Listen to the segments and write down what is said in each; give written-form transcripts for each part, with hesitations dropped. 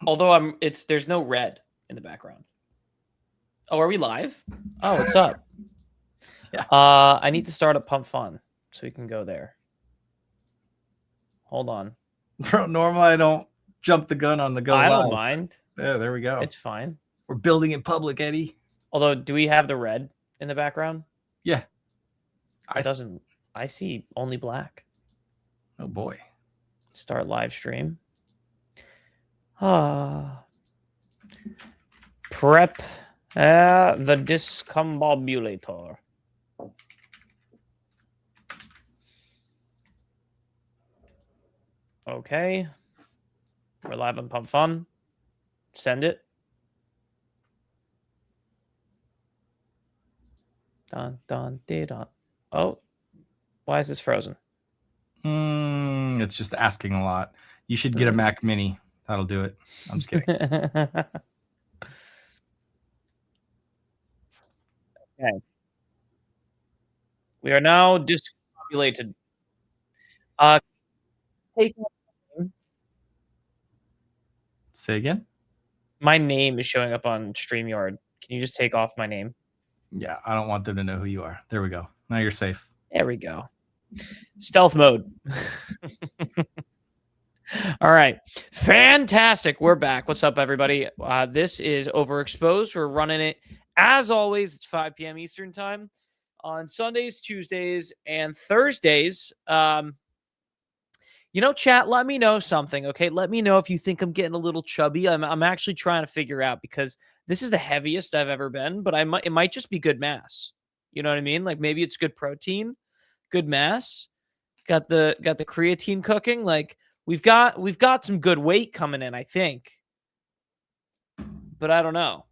Although there's no red in the background. Oh, are we live? Oh, what's up? Yeah. I need to start a Pump Fun so we can go there. Hold on. Bro, normally I don't jump the gun on the go I live. don't mind. Yeah, there we go. It's fine. We're building in public, Eddie. Although, do we have the red in the background? Yeah. It doesn't. I see only black. Oh, boy. Start live stream. Prep the Discombobulator. Okay. We're live on Pump Fun. Send it. Dun, dun, dun. Oh, why is this frozen? It's just asking a lot. You should get a Mac Mini. That'll do it. I'm just kidding. Okay. We are now discombobulated. Take Say again? my name is showing up on StreamYard. Can you just take off my name? Yeah, I don't want them to know who you are. There we go. Now you're safe. There we go. Stealth mode. All right. Fantastic. We're back. What's up, everybody? This is Overexposed. We're running it, as always, it's 5 p.m. Eastern time on Sundays, Tuesdays, and Thursdays. Chat, let me know something, okay? Let me know if you think I'm getting a little chubby. I'm actually trying to figure out because this is the heaviest I've ever been, but it might just be good mass. You know what I mean? Like maybe it's good protein, good mass. Got the creatine cooking. Like we've got some good weight coming in, I think. But I don't know.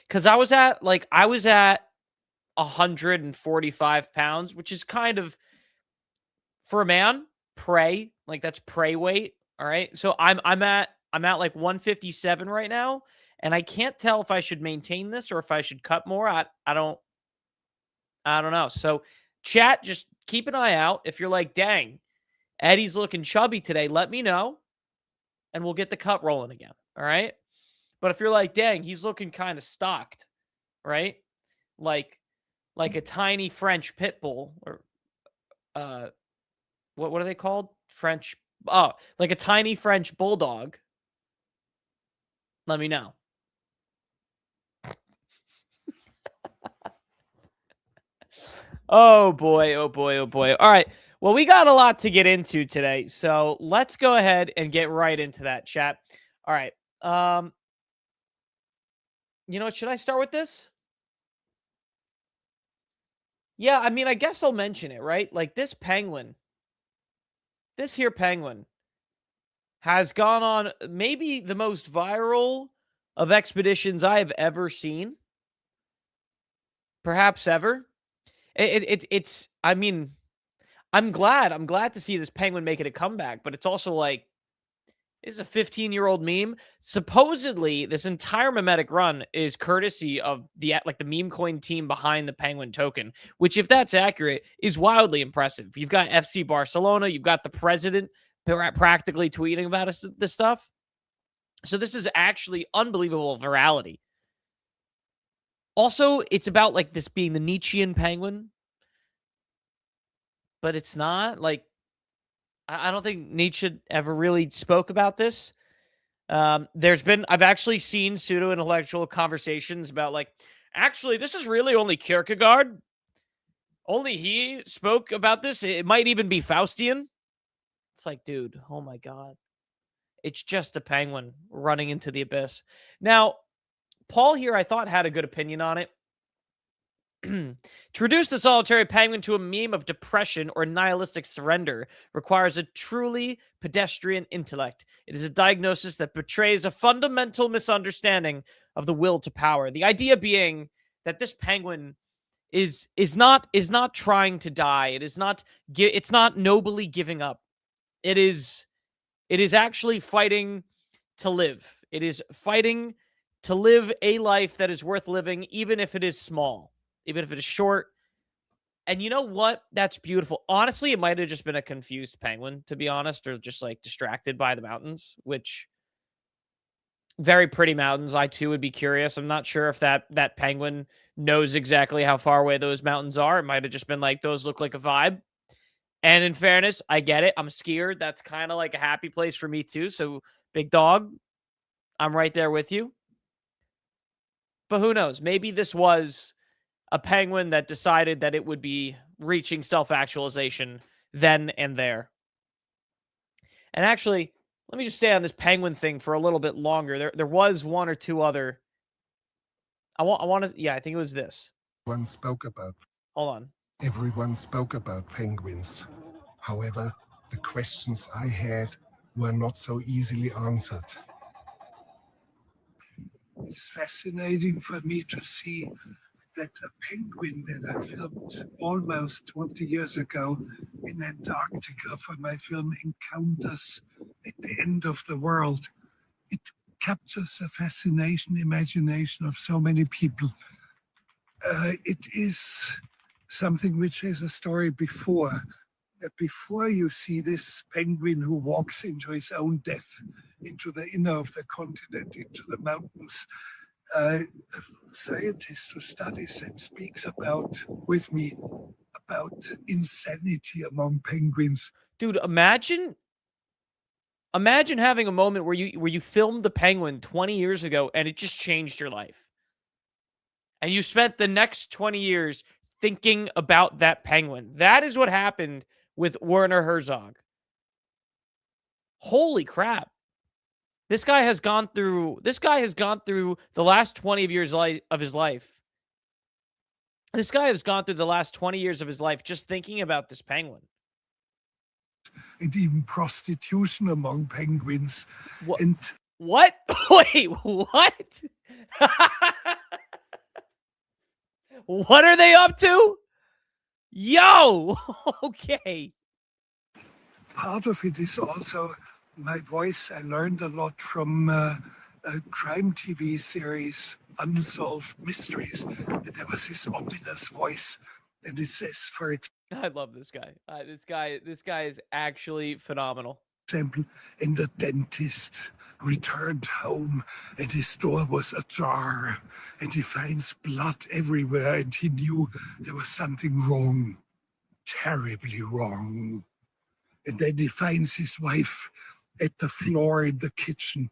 Cuz I was at 145 pounds, which is kind of for a man, prey. Like that's prey weight. All right. So I'm at like 157 right now. And I can't tell if I should maintain this or if I should cut more. I don't know. So chat, just keep an eye out. If you're like, dang, Eddie's looking chubby today, let me know. And we'll get the cut rolling again. All right. But if you're like, dang, he's looking kind of stocked, right? Like a tiny French pit bull or what are they called? French. Oh, like a tiny French bulldog. Let me know. Oh boy, oh boy, oh boy. All right. Well, we got a lot to get into today. So let's go ahead and get right into that, chat. All right. You know what? Should I start with this? Yeah, I mean, I guess I'll mention it, right? Like this penguin, this here penguin has gone on maybe the most viral of expeditions I have ever seen. Perhaps ever. It's I mean, I'm glad to see this penguin making a comeback, but it's also like this is a 15-year-old meme. Supposedly, this entire memetic run is courtesy of the meme coin team behind the penguin token, which, if that's accurate, is wildly impressive. You've got FC Barcelona, you've got the president practically tweeting about this stuff. So this is actually unbelievable virality. Also, it's about like this being the Nietzschean penguin, but it's not. Like, I don't think Nietzsche ever really spoke about this. I've actually seen pseudo-intellectual conversations about like, actually, this is really only Kierkegaard. Only he spoke about this. It might even be Faustian. It's like, dude, oh my God. It's just a penguin running into the abyss. Now, Paul here, I thought, had a good opinion on it. To reduce the solitary penguin to a meme of depression or nihilistic surrender requires a truly pedestrian intellect. It is a diagnosis that betrays a fundamental misunderstanding of the will to power. The idea being that this penguin is not trying to die. It's not nobly giving up. It is actually fighting to live. It is fighting to live a life that is worth living, even if it is small. Even if it is short. And you know what? That's beautiful. Honestly, it might have just been a confused penguin, to be honest, or just like distracted by the mountains, which Very pretty mountains. I too would be curious. I'm not sure if that penguin knows exactly how far away those mountains are. It might have just been like, those look like a vibe. And in fairness, I get it. I'm a skier. That's kind of like a happy place for me too. So, big dog, I'm right there with you. But who knows? Maybe this was a penguin that decided that it would be reaching self-actualization then and there. And actually, let me just stay on this penguin thing for a little bit longer. There was one or two other. I want to, yeah, I think it was this. One spoke about Hold on. Everyone spoke about penguins. However, the questions I had were not so easily answered. It's fascinating for me to see that a penguin that I filmed almost 20 years ago in Antarctica for my film Encounters at the End of the World. It captures the fascination, imagination of so many people. It is something which has a story before. Before you see this penguin who walks into his own death, into the inner of the continent, into the mountains, a scientist who studies and speaks about with me about insanity among penguins. Dude, imagine having a moment where you filmed the penguin 20 years ago and it just changed your life. And you spent the next 20 years thinking about that penguin. That is what happened with Werner Herzog. Holy crap. This guy has gone through the last 20 years of his life. This guy has gone through the last 20 years of his life just thinking about this penguin. And even prostitution among penguins. What? And what? Wait, what? What are they up to? Yo, okay. part of it is also my voice. I learned a lot from a crime TV series, Unsolved Mysteries. And there was this ominous voice, and it says, for I love this guy. This guy is actually phenomenal. example, and the dentist returned home and his door was ajar and he finds blood everywhere and he knew there was something wrong, terribly wrong. And then he finds his wife at the floor in the kitchen.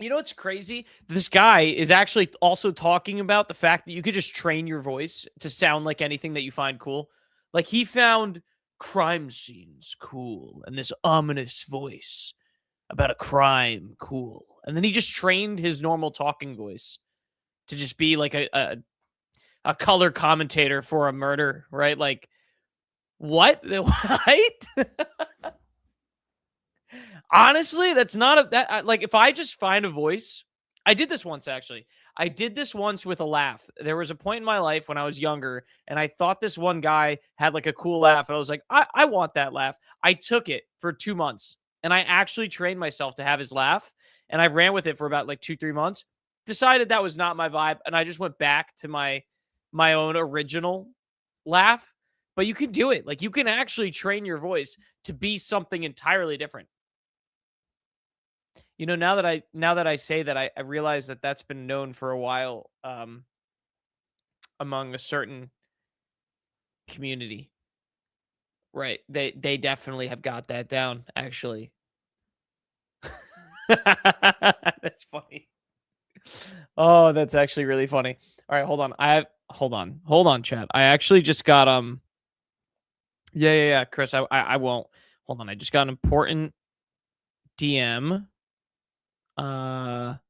You know what's crazy? This guy is actually also talking about the fact that you could just train your voice to sound like anything that you find cool. Like, he found crime scenes cool and this ominous voice about a crime cool. And then he just trained his normal talking voice to just be like a color commentator for a murder, right? Like, what? What? Honestly, that's not like, if I just find a voice, I did this once actually. I did this once with a laugh. There was a point in my life when I was younger, and I thought this one guy had like a cool laugh, and I was like, I want that laugh. I took it for 2 months, and I actually trained myself to have his laugh, and I ran with it for about like 2-3 months. Decided that was not my vibe, and I just went back to my own original laugh. But you can do it. Like, you can actually train your voice to be something entirely different. You know, now that I say that, I realize that that's been known for a while among a certain community. Right. They definitely have got that down, actually. That's funny. Oh, that's actually really funny. All right, hold on. Hold on, chat. I actually just got yeah, Chris, I won't. Hold on. I just got an important DM. Can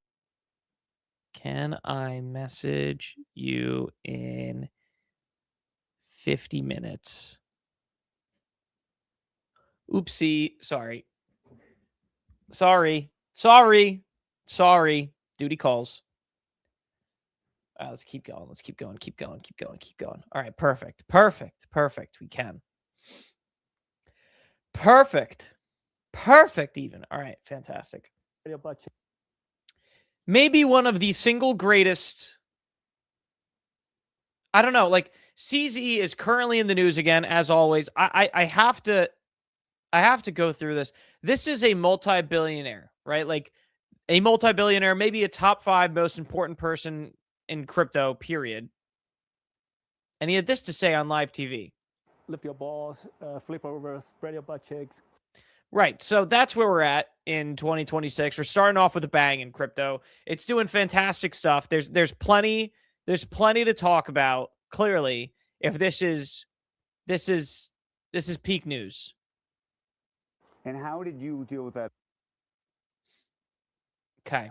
I message you in 50 minutes? Oopsie. Sorry. Duty calls. Let's keep going. Keep going. All right. Perfect. We can. Perfect even. All right. Fantastic. Maybe one of the single greatest. I don't know. Like, CZ is currently in the news again, as always. I have to go through this. This is a multi-billionaire, right? Like, a multi-billionaire, maybe a top 5 most important person in crypto, period. And he had this to say on live TV. Lift your balls, flip over, spread your butt cheeks. Right. So that's where we're at in 2026. We're starting off with a bang in crypto. It's doing fantastic stuff. There's plenty to talk about, clearly, if this is peak news. And how did you deal with that? Okay.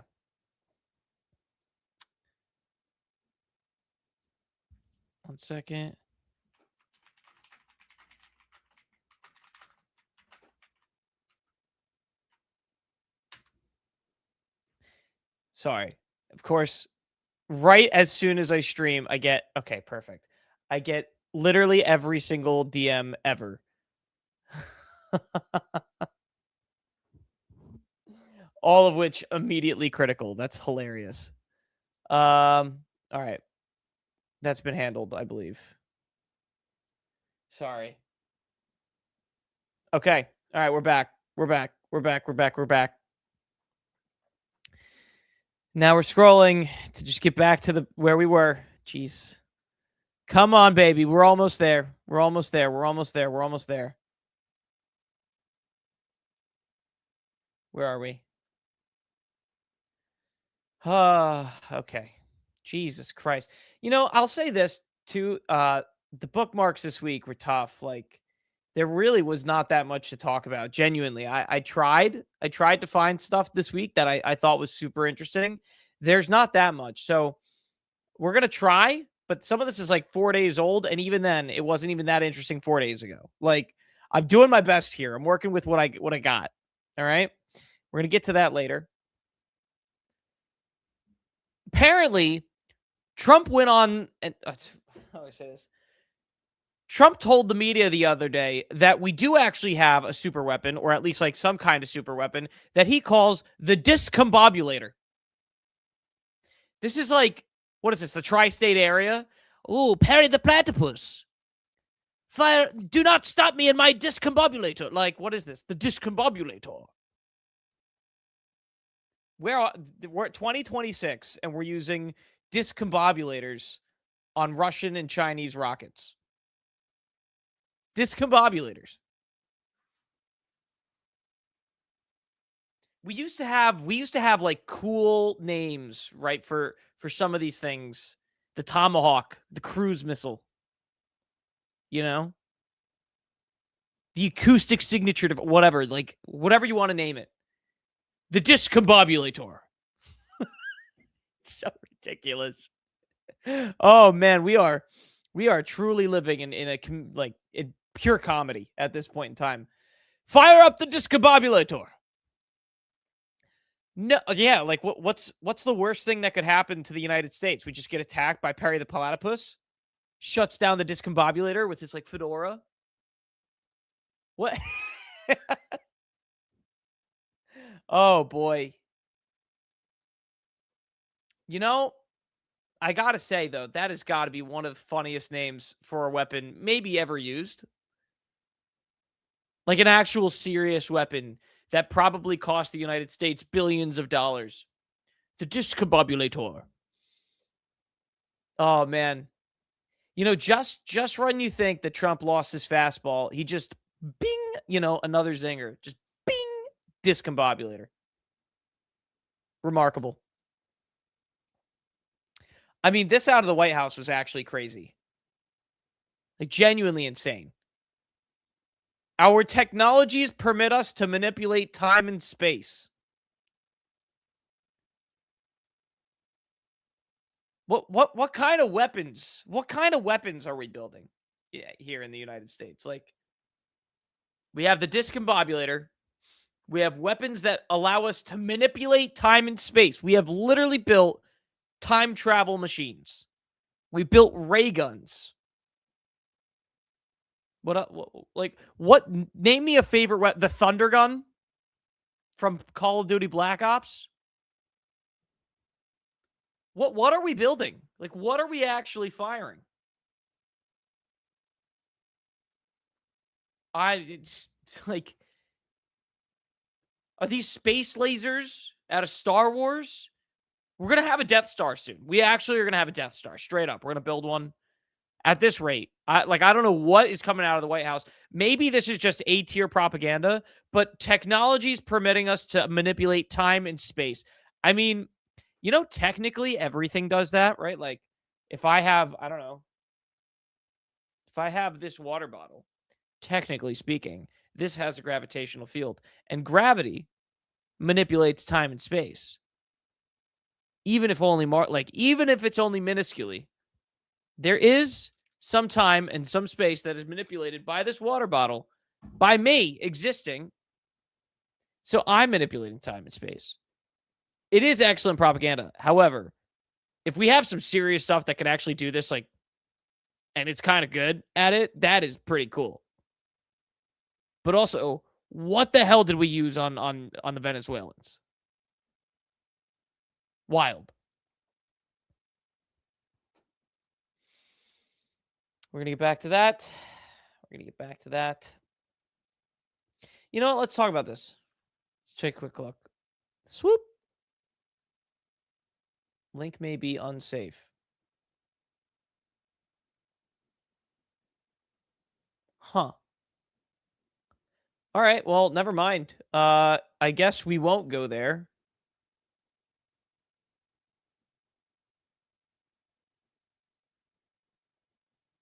One second. Sorry. Of course, right as soon as I stream, I get, okay, perfect. I get literally every single DM ever. All of which immediately critical. That's hilarious. All right. That's been handled, I believe. Sorry. Okay. All right, we're back. We're back. Now we're scrolling to just get back to where we were. Jeez. Come on, baby. We're almost there. We're almost there. Where are we? Okay. Jesus Christ. I'll say this too. The bookmarks this week were tough. Like, there really was not that much to talk about. Genuinely. I tried to find stuff this week that I thought was super interesting. There's not that much. So we're going to try, but some of this is like 4 days old. And even then, it wasn't even that interesting 4 days ago. Like, I'm doing my best here. I'm working with what I got. All right. We're going to get to that later. Apparently, Trump went on, and how do I say this? Trump told the media the other day that we do actually have a super weapon, or at least like some kind of super weapon, that he calls the Discombobulator. This is like, what is this, the tri-state area? Ooh, Perry the Platypus. Fire, do not stop me in my Discombobulator. Like, what is this? The Discombobulator. We're 2026, and we're using discombobulators on Russian and Chinese rockets. Discombobulators. We used to have like cool names, right, for some of these things. The Tomahawk, the cruise missile. The acoustic signature, whatever, like whatever you want to name it. The Discombobulator. So ridiculous. Oh man, we are truly living in pure comedy at this point in time. Fire up the Discombobulator. No, yeah, like what's the worst thing that could happen to the United States? We just get attacked by Perry the Platypus, shuts down the Discombobulator with his like fedora. What? Oh boy. I gotta say though, that has got to be one of the funniest names for a weapon maybe ever used. Like an actual serious weapon that probably cost the United States billions of dollars. The Discombobulator. Oh man. Just when you think that Trump lost his fastball, he just bing, another zinger. Just bing, Discombobulator. Remarkable. I mean, this out of the White House was actually crazy. Like, genuinely insane. Our technologies permit us to manipulate time and space. What kind of weapons? What kind of weapons are we building here in the United States? Like, we have the Discombobulator. We have weapons that allow us to manipulate time and space. We have literally built time travel machines. We built ray guns. Name me a favorite weapon. The Thunder Gun from Call of Duty Black Ops. What are we building? Like, what are we actually firing? It's like, are these space lasers out of Star Wars, we're going to have a Death Star soon. We actually are going to have a Death Star, straight up. We're going to build one at this rate. I don't know what is coming out of the White House. Maybe this is just A-tier propaganda, but technology is permitting us to manipulate time and space. I mean, technically everything does that, right? Like, if I have, I don't know, if I have this water bottle, technically speaking, this has a gravitational field, and gravity manipulates time and space. Even if it's only minusculely, there is some time and some space that is manipulated by this water bottle, by me existing. So I'm manipulating time and space. It is excellent propaganda. However, if we have some serious stuff that could actually do this, and it's kind of good at it, that is pretty cool. But also, what the hell did we use on the Venezuelans? Wild. We're going to get back to that. You know what? Let's talk about this. Let's take a quick look. Swoop. Link may be unsafe. Huh. All right. Well, never mind. I guess we won't go there.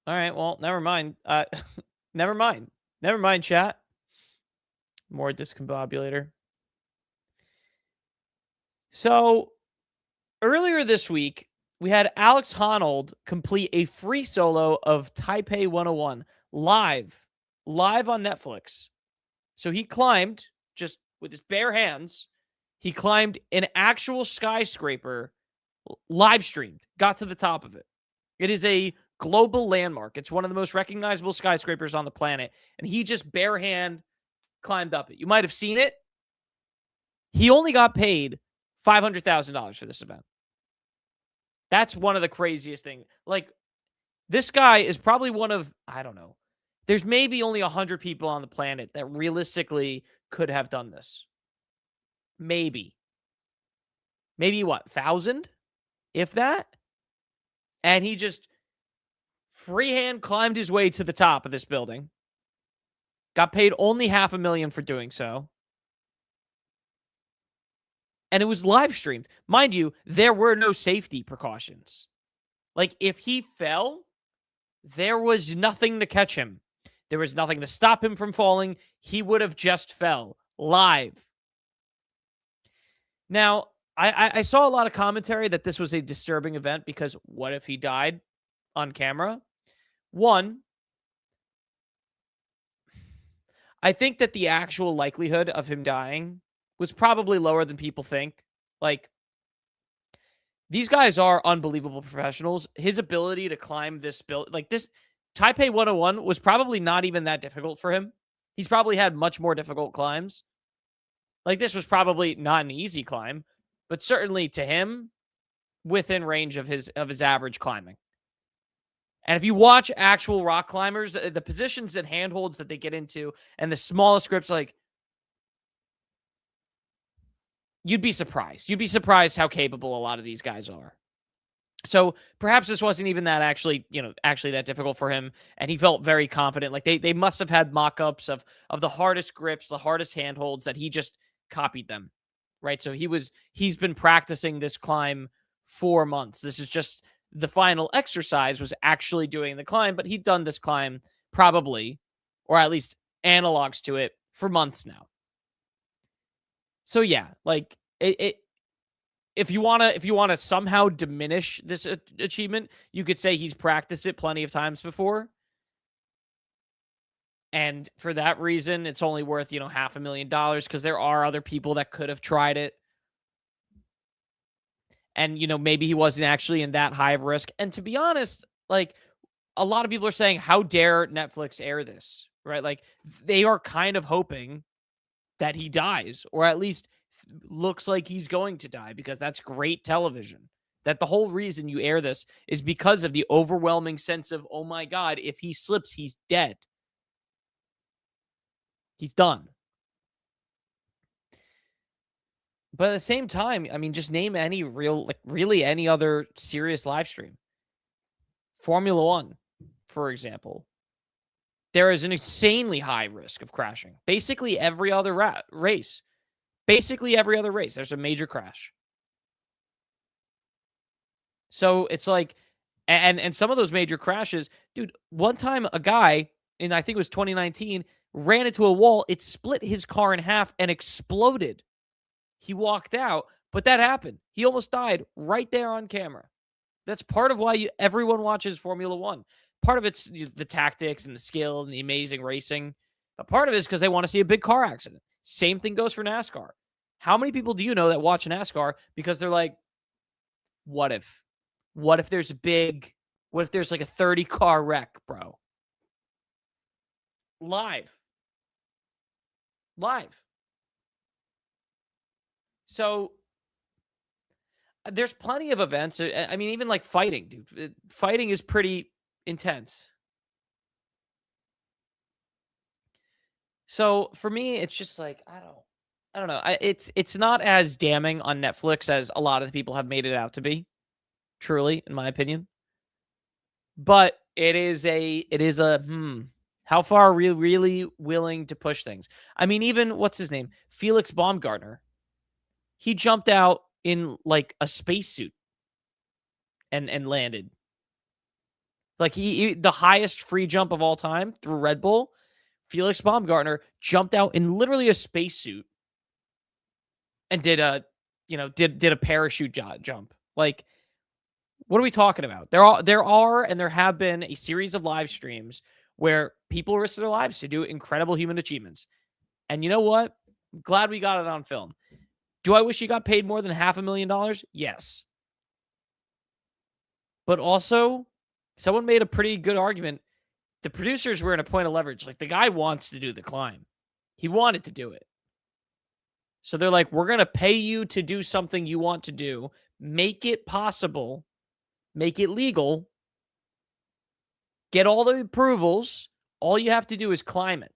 All right. Well, never mind. Never mind. Never mind, chat. More Discombobulator. So, earlier this week, we had Alex Honnold complete a free solo of Taipei 101 live on Netflix. So he climbed, just with his bare hands, he climbed an actual skyscraper, live streamed, got to the top of it. It is a global landmark. It's one of the most recognizable skyscrapers on the planet. And he just bare hand climbed up it. You might have seen it. He only got paid $500,000 for this event. That's one of the craziest things. Like, this guy is probably one of, I don't know, there's maybe only 100 people on the planet that realistically could have done this. Maybe what, 1,000? If that? And he just freehand climbed his way to the top of this building. Got paid only $500,000 for doing so. And it was live streamed. Mind you, there were no safety precautions. Like, if he fell, there was nothing to catch him. There was nothing to stop him from falling. He would have just fell live. Now, I saw a lot of commentary that this was a disturbing event because what if he died on camera? One, I think that the actual likelihood of him dying was probably lower than people think. Like, these guys are unbelievable professionals. His ability to climb this this Taipei 101 was probably not even that difficult for him. He's probably had much more difficult climbs. Like, this was probably not an easy climb, but certainly to him, within range of his average climbing. And if you watch actual rock climbers, the positions and handholds that they get into and the smallest grips, like, you'd be surprised. You'd be surprised how capable a lot of these guys are. So perhaps this wasn't even that actually that difficult for him. And he felt very confident. Like, they must have had mock-ups of the hardest grips, the hardest handholds, that he just copied them. Right. So he's been practicing this climb for months. This is just the final exercise was actually doing the climb, but he'd done this climb probably, or at least analogs to it, for months now. So yeah, like, if you want to somehow diminish this achievement, you could say he's practiced it plenty of times before. And for that reason, it's only worth, $500,000 because there are other people that could have tried it. And, maybe he wasn't actually in that high of risk. And to be honest, like, a lot of people are saying, how dare Netflix air this, right? Like, they are kind of hoping that he dies, or at least looks like he's going to die, because that's great television. That the whole reason you air this is because of the overwhelming sense of, oh my God, if he slips, he's dead. He's done. But at the same time, I mean, just name any really any other serious live stream. Formula One, for example. There is an insanely high risk of crashing. Basically every other race. Basically every other race, there's a major crash. So it's like, and some of those major crashes, dude, one time a guy in, I think it was 2019, ran into a wall. It split his car in half and exploded. He walked out, but that happened. He almost died right there on camera. That's part of why everyone watches Formula One. Part of it's the tactics and the skill and the amazing racing. But part of it is because they want to see a big car accident. Same thing goes for NASCAR. How many people do you know that watch NASCAR because they're like, what if? What if there's like a 30 car wreck, bro? Live. So there's plenty of events. I mean, even like fighting, dude. Fighting is pretty intense. So for me, it's just like, I don't know. It's not as damning on Netflix as a lot of the people have made it out to be. Truly, in my opinion. But it is a how far are we really willing to push things? I mean, even what's his name? Felix Baumgartner. He jumped out in like a spacesuit and landed. Like he the highest free jump of all time through Red Bull. Felix Baumgartner jumped out in literally a spacesuit and did a parachute jump. Like, what are we talking about? There are and there have been a series of live streams where people risk their lives to do incredible human achievements. And you know what? I'm glad we got it on film. Do I wish he got paid more than $500,000? Yes. But also, someone made a pretty good argument. The producers were in a point of leverage. Like, the guy wants to do the climb. He wanted to do it. So they're like, we're going to pay you to do something you want to do. Make it possible. Make it legal. Get all the approvals. All you have to do is climb it.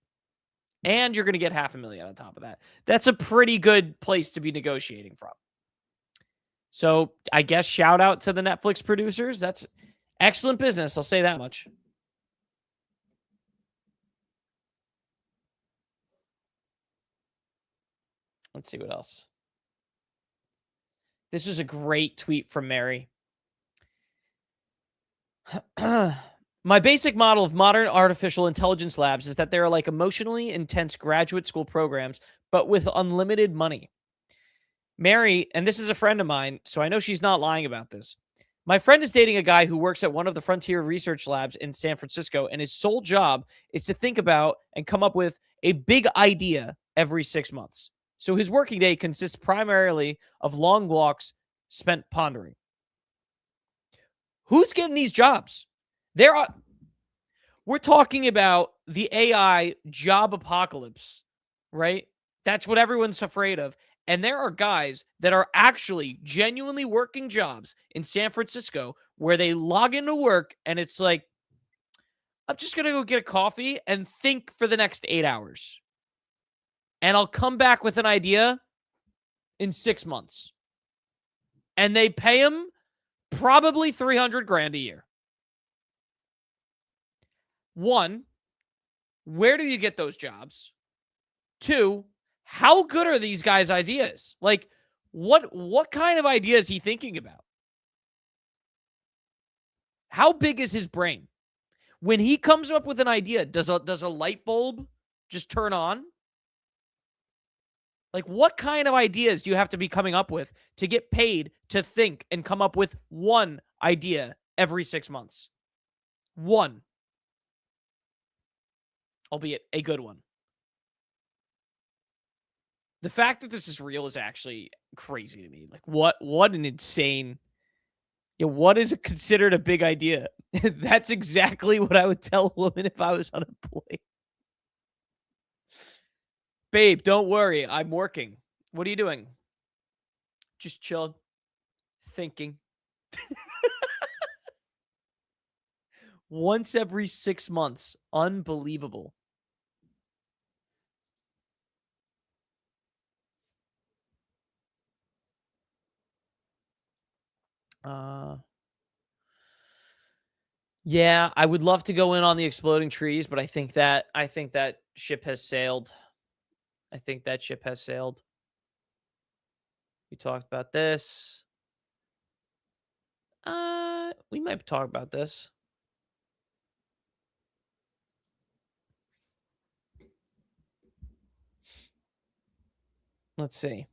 And you're going to get $500,000 on top of that. That's a pretty good place to be negotiating from. So I guess shout out to the Netflix producers. That's excellent business. I'll say that much. Let's see what else. This was a great tweet from Mary. My basic model of modern artificial intelligence labs is that they are like emotionally intense graduate school programs, but with unlimited money. Mary, and this is a friend of mine, so I know she's not lying about this. My friend is dating a guy who works at one of the frontier research labs in San Francisco, and his sole job is to think about and come up with a big idea every 6 months. So his working day consists primarily of long walks spent pondering. Who's getting these jobs? We're talking about the AI job apocalypse, right? That's what everyone's afraid of. And there are guys that are actually genuinely working jobs in San Francisco where they log into work and it's like, I'm just going to go get a coffee and think for the next 8 hours. And I'll come back with an idea in 6 months. And they pay him probably $300,000 a year. One, where do you get those jobs? Two, how good are these guys' ideas? Like, what kind of idea is he thinking about? How big is his brain? When he comes up with an idea, does a light bulb just turn on? Like, what kind of ideas do you have to be coming up with to get paid to think and come up with one idea every 6 months? One. Albeit a good one. The fact that this is real is actually crazy to me. Like, what an insane... what is considered a big idea? That's exactly what I would tell a woman if I was unemployed. Babe, don't worry. I'm working. What are you doing? Just chilling. Thinking. Once every 6 months. Unbelievable. Yeah, I would love to go in on the exploding trees, but I think that ship has sailed. I think that ship has sailed. We talked about this. We might talk about this. Let's see.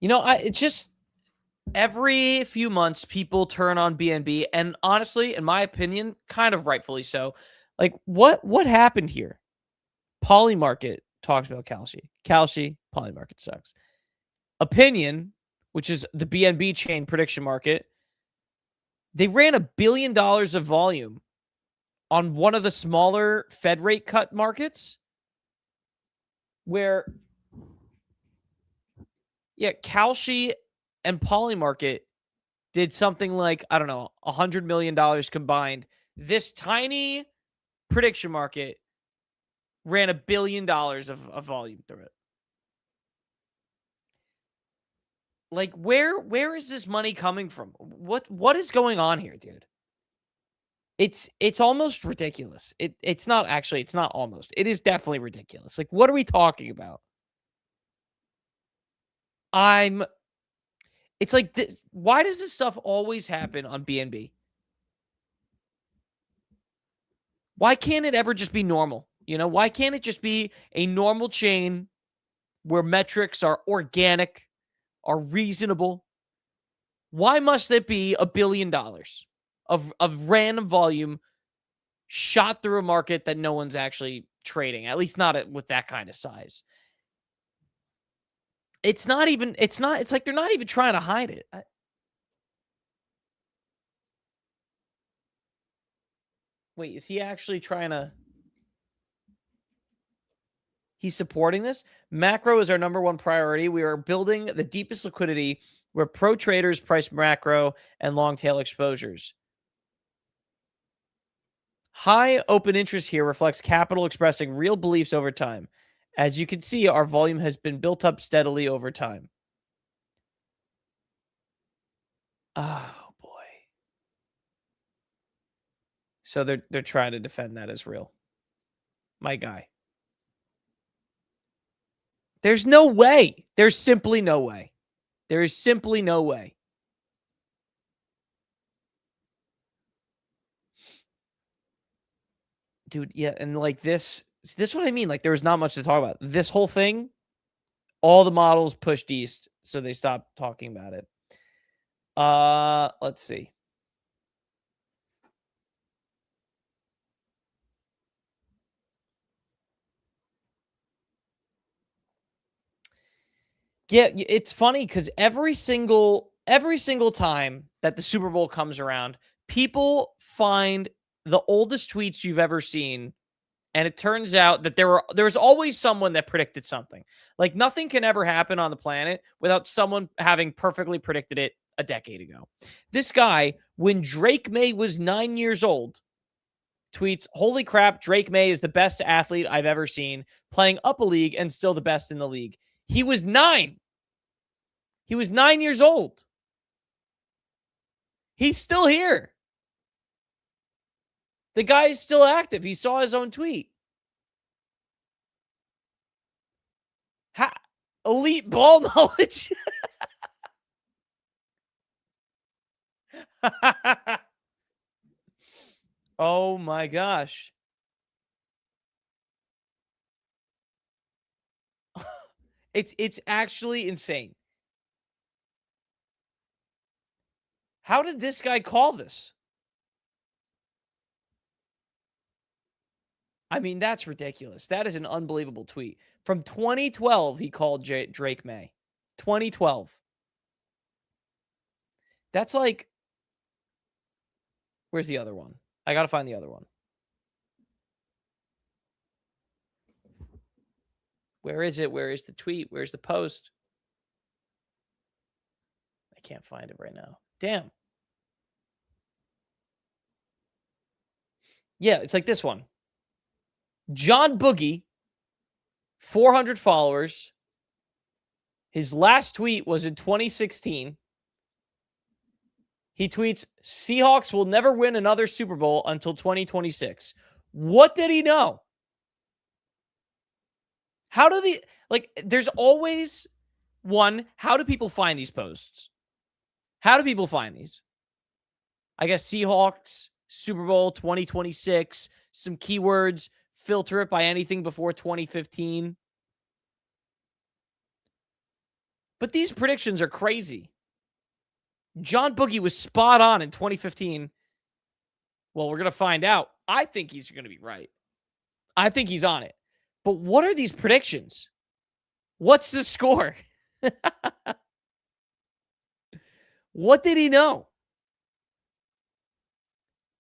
It's just every few months people turn on BNB, and honestly, in my opinion, kind of rightfully so. Like, what happened here? Polymarket talks about Kalshi. Kalshi, Polymarket sucks. Opinion, which is the BNB chain prediction market, they ran $1 billion of volume on one of the smaller Fed rate cut markets where, yeah, Kalshi and Polymarket did something like, I don't know, $100 million combined. This tiny prediction market ran $1 billion of volume through it. Like, where is this money coming from? What is going on here, dude? It's almost ridiculous. It's not actually, it's not almost. It is definitely ridiculous. Like, what are we talking about? It's like this. Why does this stuff always happen on BNB? Why can't it ever just be normal? Why can't it just be a normal chain where metrics are organic, are reasonable? Why must it be $1 billion of random volume shot through a market that no one's actually trading, at least not with that kind of size? It's like they're not even trying to hide it. Wait, is he actually trying to? He's supporting this. Macro is our number one priority. We are building the deepest liquidity where pro traders price macro and long tail exposures. High open interest here reflects capital expressing real beliefs over time. As you can see, our volume has been built up steadily over time. Oh boy. So they're trying to defend that as real. My guy. There's no way. There's simply no way. There is simply no way. Dude, yeah, and like this is what I mean. Like, there was not much to talk about. This whole thing, all the models pushed east, so they stopped talking about it. Let's see. Yeah, it's funny because every single time that the Super Bowl comes around, people find the oldest tweets you've ever seen, and it turns out that there's always someone that predicted something. Like, nothing can ever happen on the planet without someone having perfectly predicted it a decade ago. This guy, when Drake May was 9 years old, tweets, "Holy crap, Drake May is the best athlete I've ever seen, playing up a league and still the best in the league." He was 9. He was 9 years old. He's still here. The guy is still active. He saw his own tweet. Elite ball knowledge. Oh my gosh. It's actually insane. How did this guy call this? I mean, that's ridiculous. That is an unbelievable tweet. From 2012, he called Drake May. 2012. That's like, where's the other one? I got to find the other one. Where is it? Where is the tweet? Where's the post? I can't find it right now. Damn. Yeah, it's like this one. John Boogie, 400 followers. His last tweet was in 2016. He tweets, Seahawks will never win another Super Bowl until 2026. What did he know? How do the, like, there's always one, how do people find these posts? How do people find these? I guess Seahawks, Super Bowl 2026, some keywords, filter it by anything before 2015. But these predictions are crazy. John Boogie was spot on in 2015. Well, we're going to find out. I think he's going to be right. I think he's on it. But what are these predictions? What's the score? What did he know?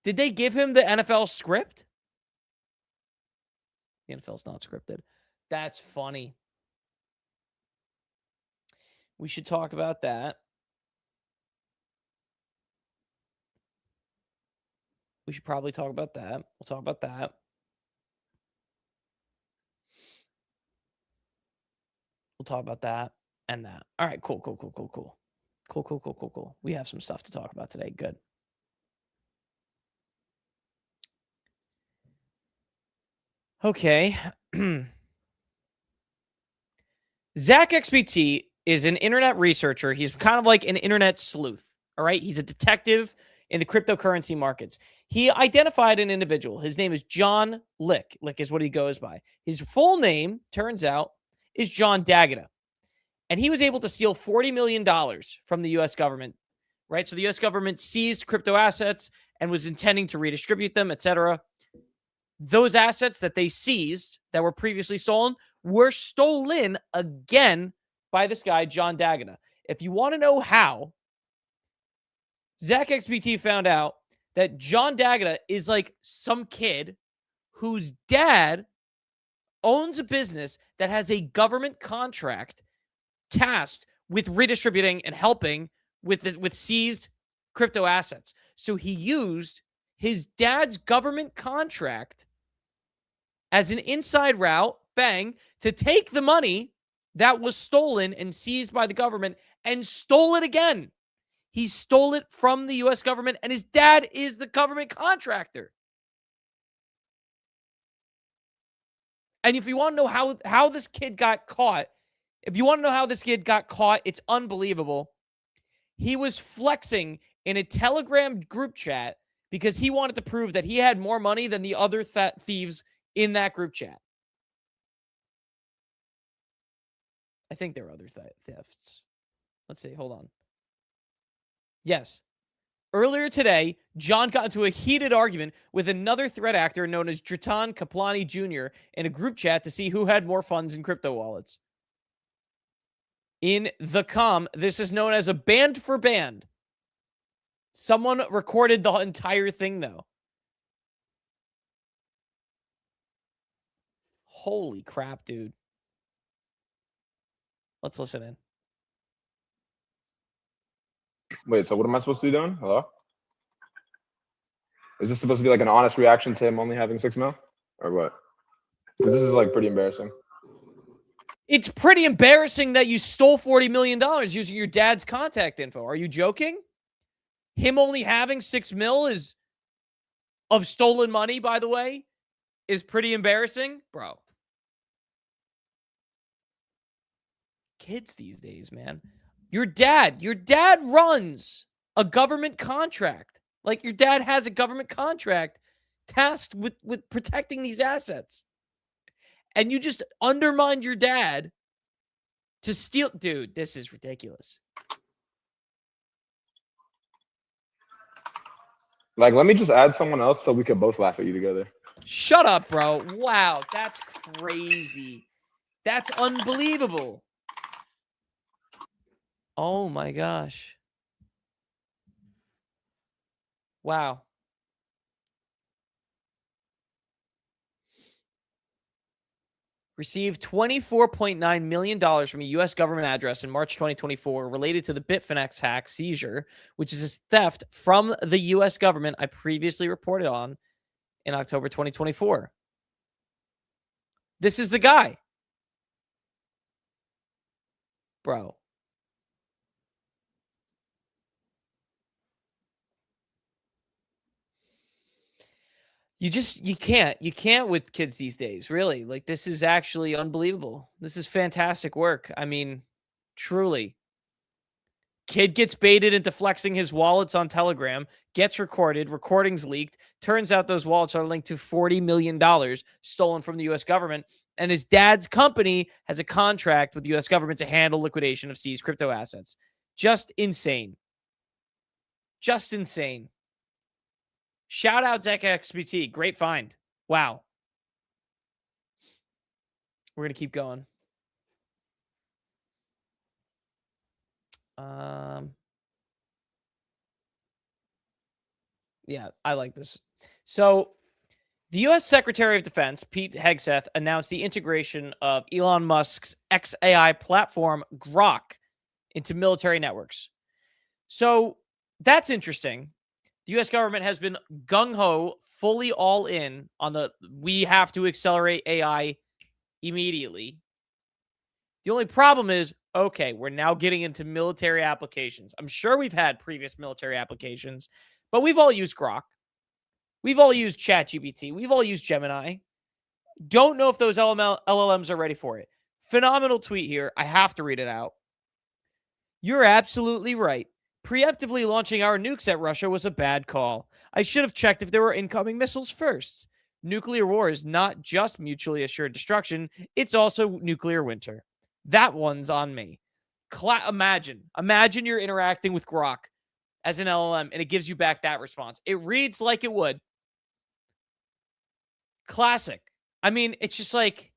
Did they give him the NFL script? The NFL's not scripted. That's funny. We should talk about that. We should probably talk about that. We'll talk about that. We'll talk about that and that. All right, cool. Cool. We have some stuff to talk about today. Good. Okay. Zach XBT is an internet researcher. He's kind of like an internet sleuth. All right. He's a detective in the cryptocurrency markets. He identified an individual. His name is John Lick. Lick is what he goes by. His full name, turns out, is John D'Agata. And he was able to steal $40 million from the U.S. government, right? So the U.S. government seized crypto assets and was intending to redistribute them, etc. Those assets that they seized that were previously stolen were stolen again by this guy, John D'Agata. If you want to know how, Zach XBT found out that John D'Agata is like some kid whose dad owns a business that has a government contract tasked with redistributing and helping with seized crypto assets. So he used his dad's government contract as an inside route, bang, to take the money that was stolen and seized by the government and stole it again. He stole it from the U.S. government, and his dad is the government contractor. And if you want to know how this kid got caught, it's unbelievable. He was flexing in a Telegram group chat because he wanted to prove that he had more money than the other thieves in that group chat. I think there are other thefts. Let's see. Hold on. Yes. Earlier today, John got into a heated argument with another threat actor known as Dritan Kaplani Jr. in a group chat to see who had more funds in crypto wallets. In the this is known as a band for band. Someone recorded the entire thing, though. Holy crap, dude. Let's listen in. Wait, so what am I supposed to be doing? Hello? Is this supposed to be like an honest reaction to him only having 6 mil? Or what? Because this is like pretty embarrassing. It's pretty embarrassing that you stole $40 million using your dad's contact info. Are you joking? Him only having 6 mil is of stolen money, by the way, is pretty embarrassing. Bro. Kids these days, man. Your dad runs a government contract. Like, your dad has a government contract tasked with protecting these assets. And you just undermined your dad to steal. Dude, this is ridiculous. Like, let me just add someone else so we can both laugh at you together. Shut up, bro. Wow, that's crazy. That's unbelievable. Oh my gosh. Wow. Received $24.9 million from a U.S. government address in March 2024 related to the Bitfinex hack seizure, which is a theft from the U.S. government I previously reported on in October 2024. This is the guy. Bro. You can't with kids these days, really. Like, this is actually unbelievable. This is fantastic work. I mean, truly. Kid gets baited into flexing his wallets on Telegram, gets recorded, recordings leaked. Turns out those wallets are linked to $40 million stolen from the US government. And his dad's company has a contract with the US government to handle liquidation of seized crypto assets. Just insane. Just insane. Shout out ZechXBT. Great find. Wow. We're going to keep going. Yeah, I like this. So, the U.S. Secretary of Defense, Pete Hegseth, announced the integration of Elon Musk's XAI platform, Grok, into military networks. So, that's interesting. The U.S. government has been gung-ho, fully all in on we have to accelerate AI immediately. The only problem is, okay, we're now getting into military applications. I'm sure we've had previous military applications, but we've all used Grok. We've all used ChatGPT. We've all used Gemini. Don't know if those LLMs are ready for it. Phenomenal tweet here. I have to read it out. You're absolutely right. Preemptively launching our nukes at Russia was a bad call. I should have checked if there were incoming missiles first. Nuclear war is not just mutually assured destruction, it's also nuclear winter. That one's on me. Imagine you're interacting with Grok as an LLM and it gives you back that response. It reads like it would. Classic. I mean, it's just like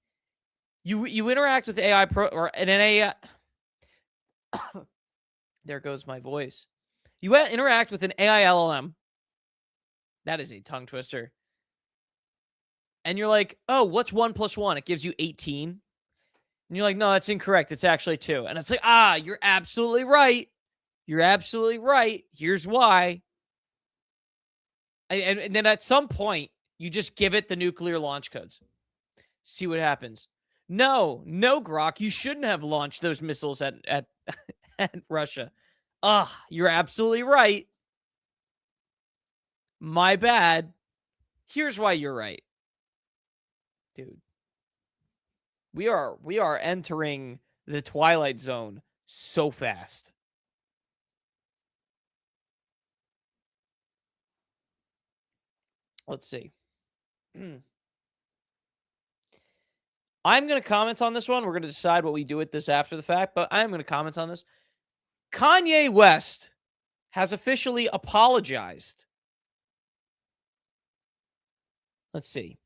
you interact with AI or an AI. There goes my voice. You interact with an AI LLM. That is a tongue twister. And you're like, oh, what's 1 + 1? It gives you 18. And you're like, no, that's incorrect. It's actually 2. And it's like, you're absolutely right. You're absolutely right. Here's why. And then at some point, you just give it the nuclear launch codes. See what happens. No, Grok, you shouldn't have launched those missiles at Russia. You're absolutely right. My bad. Here's why you're right. Dude. We are entering the Twilight Zone so fast. Let's see. I'm going to comment on this one. We're going to decide what we do with this after the fact, but I'm going to comment on this. Kanye West has officially apologized. Let's see.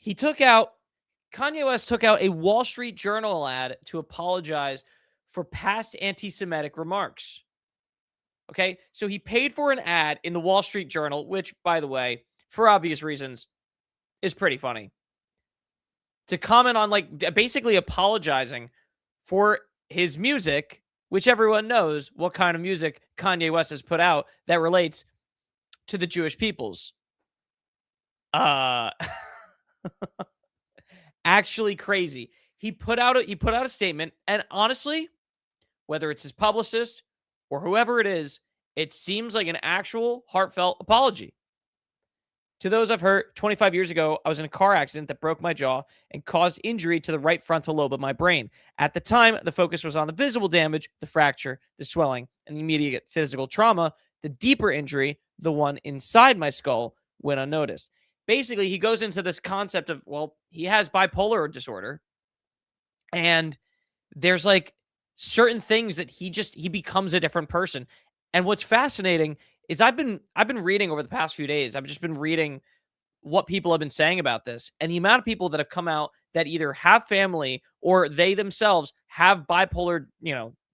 Kanye West took out a Wall Street Journal ad to apologize for past anti-Semitic remarks. Okay, so he paid for an ad in the Wall Street Journal, which, by the way, for obvious reasons, is pretty funny. To comment on, basically apologizing for his music, which everyone knows what kind of music Kanye West has put out that relates to the Jewish peoples. Actually crazy. He put out a statement, and honestly, whether it's his publicist or whoever it is, it seems like an actual heartfelt apology. To those I've hurt, 25 years ago, I was in a car accident that broke my jaw and caused injury to the right frontal lobe of my brain. At the time, the focus was on the visible damage, the fracture, the swelling, and the immediate physical trauma. The deeper injury, the one inside my skull, went unnoticed. Basically, he goes into this concept of, well, he has bipolar disorder, and there's certain things that he becomes a different person. And what's fascinating is I've been reading over the past few days. I've just been reading what people have been saying about this, and the amount of people that have come out that either have family or they themselves have bipolar,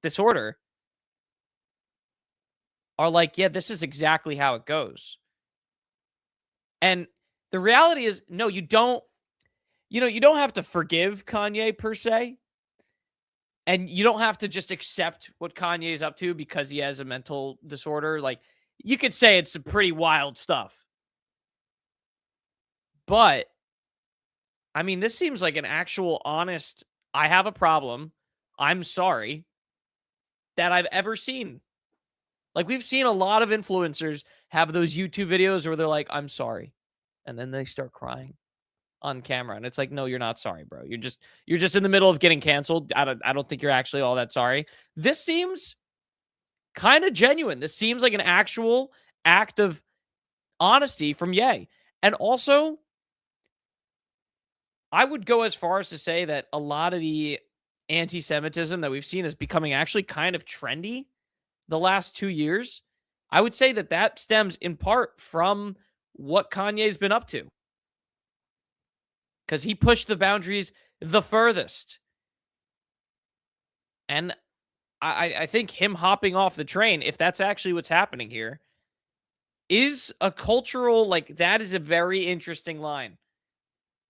disorder are like, yeah, this is exactly how it goes. And the reality is, no, you don't have to forgive Kanye per se. And you don't have to just accept what Kanye is up to because he has a mental disorder. You could say it's some pretty wild stuff. But, I mean, this seems like an actual honest, I have a problem. I'm sorry. that I've ever seen. Like, we've seen a lot of influencers have those YouTube videos where they're like, I'm sorry. And then they start crying on camera. And it's like, no, you're not sorry, bro. You're just in the middle of getting canceled. I don't think you're actually all that sorry. This seems kind of genuine. This seems like an actual act of honesty from Ye. And also, I would go as far as to say that a lot of the anti-Semitism that we've seen is becoming actually kind of trendy the last 2 years. I would say that that stems in part from what Kanye's been up to. Because he pushed the boundaries the furthest. And I think him hopping off the train, if that's actually what's happening here, is a cultural, like, that is a very interesting line.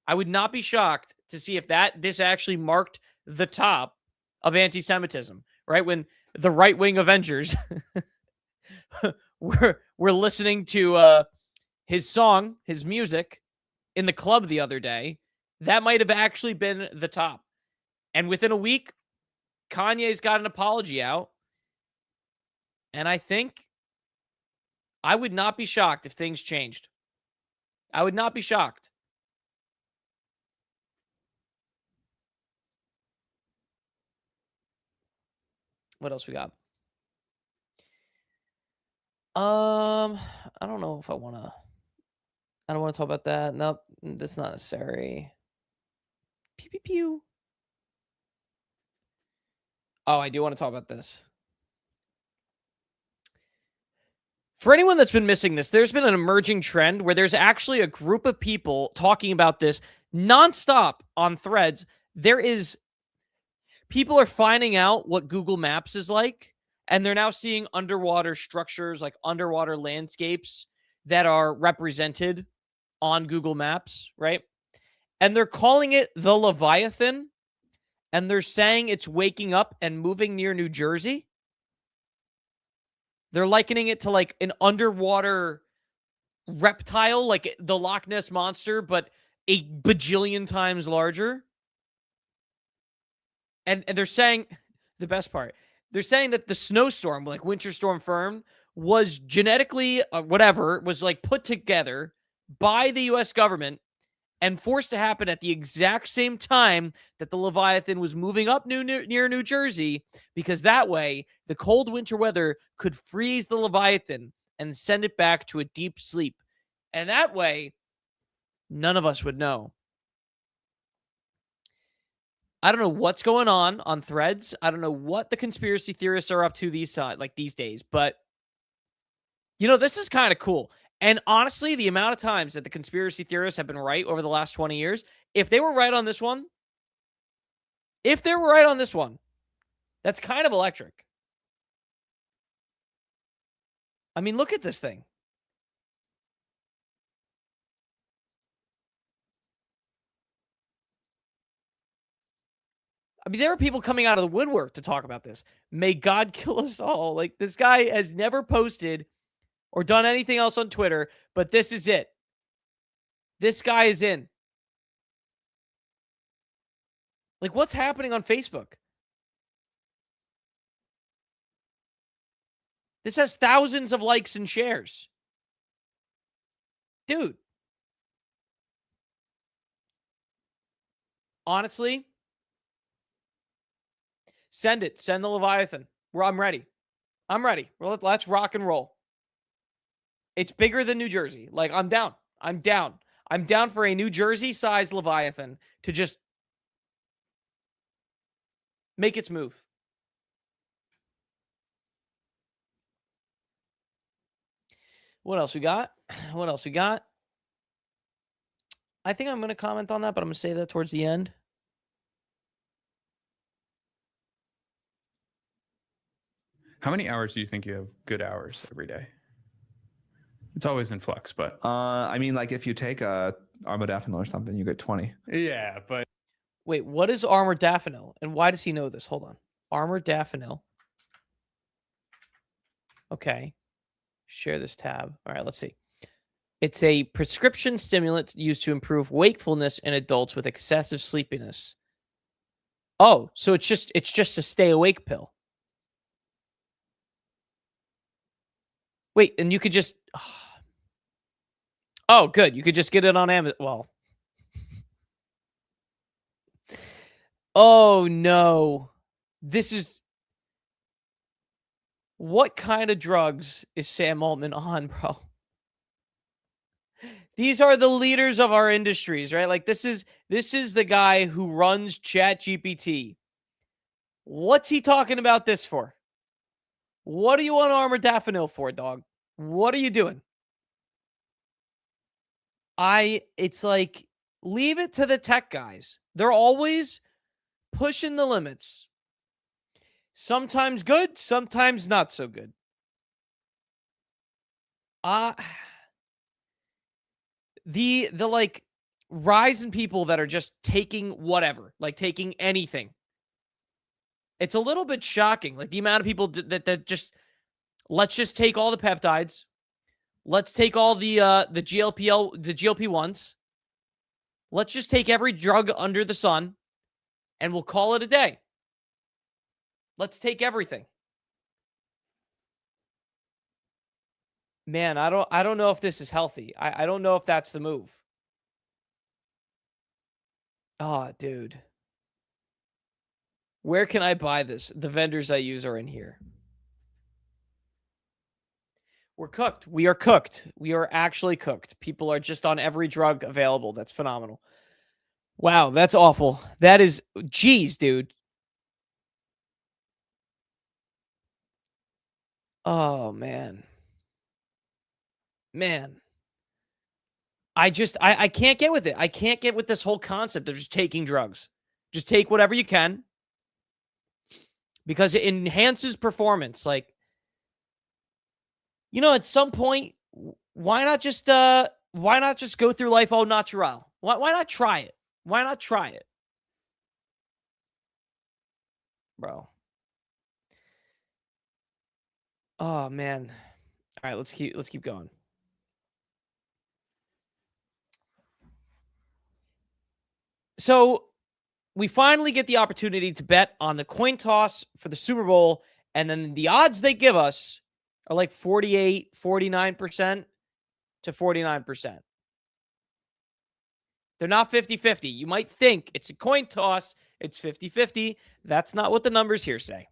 I would not be shocked to see if this actually marked the top of anti-Semitism, right? When the right-wing Avengers were listening to his song, his music, in the club the other day, that might have actually been the top. And within a week, Kanye's got an apology out. And I think I would not be shocked if things changed. I would not be shocked. What else we got? I don't know if I don't want to talk about that. Nope, that's not necessary. Pew, pew, pew. Oh, I do want to talk about this. For anyone that's been missing this, there's been an emerging trend where there's actually a group of people talking about this nonstop on Threads. People are finding out what Google Maps is like, and they're now seeing underwater structures, like underwater landscapes that are represented on Google Maps, right? And they're calling it the Leviathan, and they're saying it's waking up and moving near New Jersey. They're likening it to like an underwater reptile, like the Loch Ness Monster, but a bajillion times larger. And they're saying, the best part, they're saying that the snowstorm, like Winter Storm Fern, was genetically, was like put together by the U.S. government and forced to happen at the exact same time that the Leviathan was moving up near New Jersey, because that way the cold winter weather could freeze the Leviathan and send it back to a deep sleep. And that way, none of us would know. I don't know what's going on Threads. I don't know what the conspiracy theorists are up to these days, but this is kind of cool. And honestly, the amount of times that the conspiracy theorists have been right over the last 20 years, if they were right on this one, that's kind of electric. I mean, look at this thing. I mean, there are people coming out of the woodwork to talk about this. May God kill us all. Like, this guy has never posted or done anything else on Twitter, but this is it. This guy is in. Like, what's happening on Facebook? This has thousands of likes and shares. Dude. Honestly, send it. Send the Leviathan. I'm ready. Well, let's rock and roll. It's bigger than New Jersey. Like, I'm down. I'm down for a New Jersey-sized Leviathan to just make its move. What else we got? I think I'm going to comment on that, but I'm going to say that towards the end. How many hours do you think you have good hours every day? It's always in flux, but I mean, like if you take a armodafinil or something, you get 20. yeah, but wait, what is armodafinil, and why does he know this? Hold on, armodafinil. Okay, share this tab. All right, let's see. It's a prescription stimulant used to improve wakefulness in adults with excessive sleepiness. Oh, so it's just a stay awake pill. Wait, and you could just... Oh, good. You could just get it on Amazon. Well. Oh, no. This is... What kind of drugs is Sam Altman on, bro? These are the leaders of our industries, right? Like this is the guy who runs ChatGPT. What's he talking about this for? What do you want armodafinil for, dog? What are you doing? It's like, leave it to the tech guys. They're always pushing the limits. Sometimes good, sometimes not so good. The like rise in people that are just taking whatever, like taking anything. It's a little bit shocking. Like the amount of people that just, let's just take all the peptides. Let's take all the GLP-1s. Let's just take every drug under the sun and we'll call it a day. Let's take everything. Man, I don't know if this is healthy. I don't know if that's the move. Oh, dude. Where can I buy this? The vendors I use are in here. We're cooked. We are cooked. We are actually cooked. People are just on every drug available. That's phenomenal. Wow, that's awful. That is, geez, dude. Oh, man. Man. I can't get with it. I can't get with this whole concept of just taking drugs. Just take whatever you can because it enhances performance. Like, you know, at some point, why not just go through life au natural? Why not try it? Why not try it? Bro. Oh, man. All right, let's keep going. So, we finally get the opportunity to bet on the coin toss for the Super Bowl, and then the odds they give us are like 48, 49% to 49%. They're not 50-50. You might think it's a coin toss, it's 50-50. That's not what the numbers here say.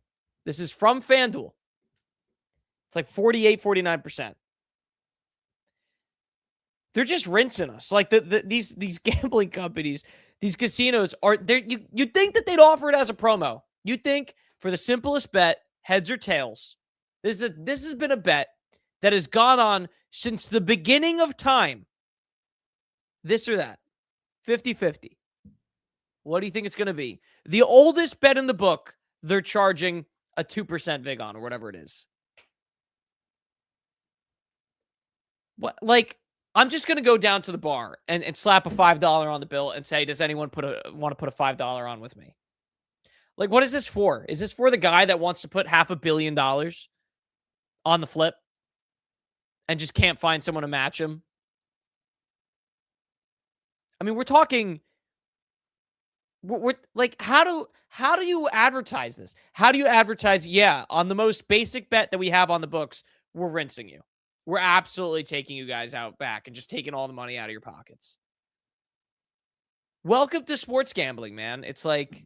This is from FanDuel. It's like 48, 49%. They're just rinsing us. Like these gambling companies, these casinos are there. You'd think that they'd offer it as a promo. You'd think for the simplest bet, heads or tails. This has been a bet that has gone on since the beginning of time. This or that. 50-50. What do you think it's going to be? The oldest bet in the book, they're charging a 2% vig on or whatever it is. What, like, I'm just going to go down to the bar and slap a $5 on the bill and say, does anyone want to put a $5 on with me? Like, what is this for? Is this for the guy that wants to put $500 million on the flip and just can't find someone to match him? I mean, we're talking... We're like, how do you advertise this? How do you advertise, yeah, on the most basic bet that we have on the books, we're rinsing you. We're absolutely taking you guys out back and just taking all the money out of your pockets. Welcome to sports gambling, man. It's like,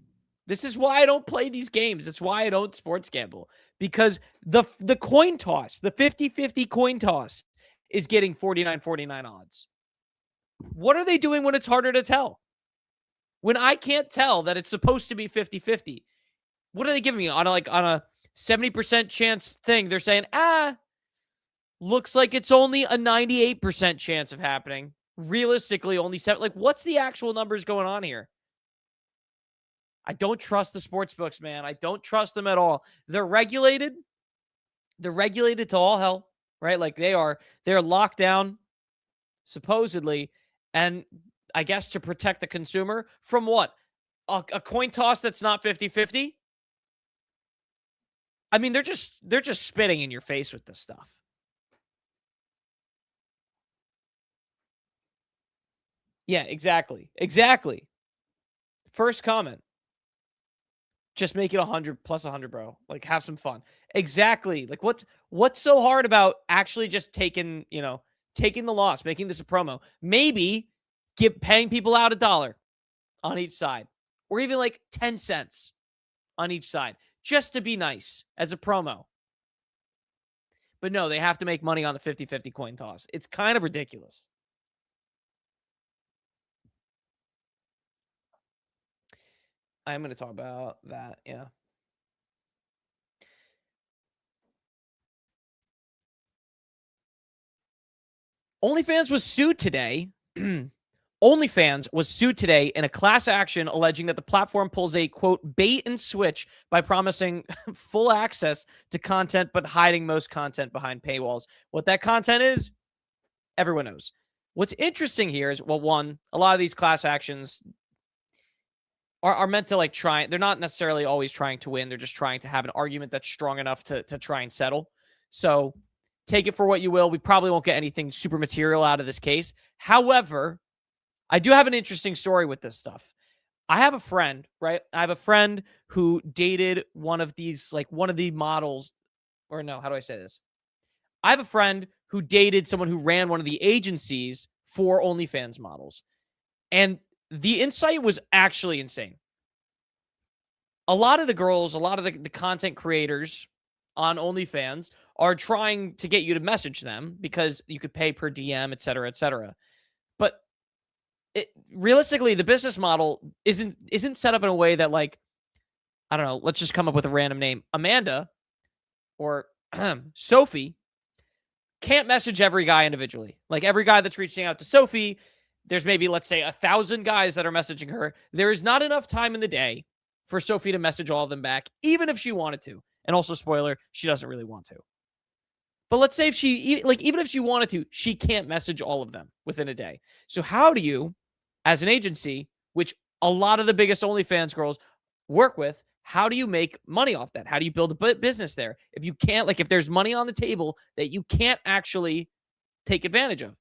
this is why I don't play these games. It's why I don't sports gamble. Because the coin toss, the 50-50 coin toss is getting 49-49 odds. What are they doing when it's harder to tell? When I can't tell that it's supposed to be 50-50, what are they giving me on a 70% chance thing? They're saying, looks like it's only a 98% chance of happening. Realistically, only 7. Like, what's the actual numbers going on here? I don't trust the sports books, man. I don't trust them at all. They're regulated. They're regulated to all hell, right? Like they're locked down, supposedly, and I guess to protect the consumer from what? A coin toss that's not 50-50? I mean, they're just spitting in your face with this stuff. Yeah, exactly. Exactly. First comment. Just make it 100 plus 100, bro. Like, have some fun. Exactly. Like, what's so hard about actually just taking the loss, making this a promo? Maybe paying people out $1 on each side, or even like 10 cents on each side, just to be nice as a promo. But no, they have to make money on the 50-50 coin toss. It's kind of ridiculous. I'm going to talk about that. Yeah. OnlyFans was sued today. OnlyFans was sued today in a class action alleging that the platform pulls a, quote, bait and switch by promising full access to content but hiding most content behind paywalls. What that content is, everyone knows. What's interesting here is, well, one, a lot of these class actions are meant to like try. They're not necessarily always trying to win. They're just trying to have an argument that's strong enough to try and settle. So take it for what you will. We probably won't get anything super material out of this case. However, I do have an interesting story with this stuff. I have a friend, right? I have a friend who dated one of the models, or no, how do I say this? I have a friend who dated someone who ran one of the agencies for OnlyFans models. And the insight was actually insane. A lot of the girls, a lot of the content creators on OnlyFans are trying to get you to message them because you could pay per DM, et cetera, et cetera. But realistically, the business model isn't set up in a way that, like, I don't know, let's just come up with a random name. Amanda or Sophie can't message every guy individually. Like, every guy that's reaching out to Sophie, there's maybe, let's say, 1,000 guys that are messaging her. There is not enough time in the day for Sophie to message all of them back, even if she wanted to. And also, spoiler, she doesn't really want to. But let's say even if she wanted to, she can't message all of them within a day. So how do you, as an agency, which a lot of the biggest OnlyFans girls work with, how do you make money off that? How do you build a business there? If you can't, like, if there's money on the table that you can't actually take advantage of.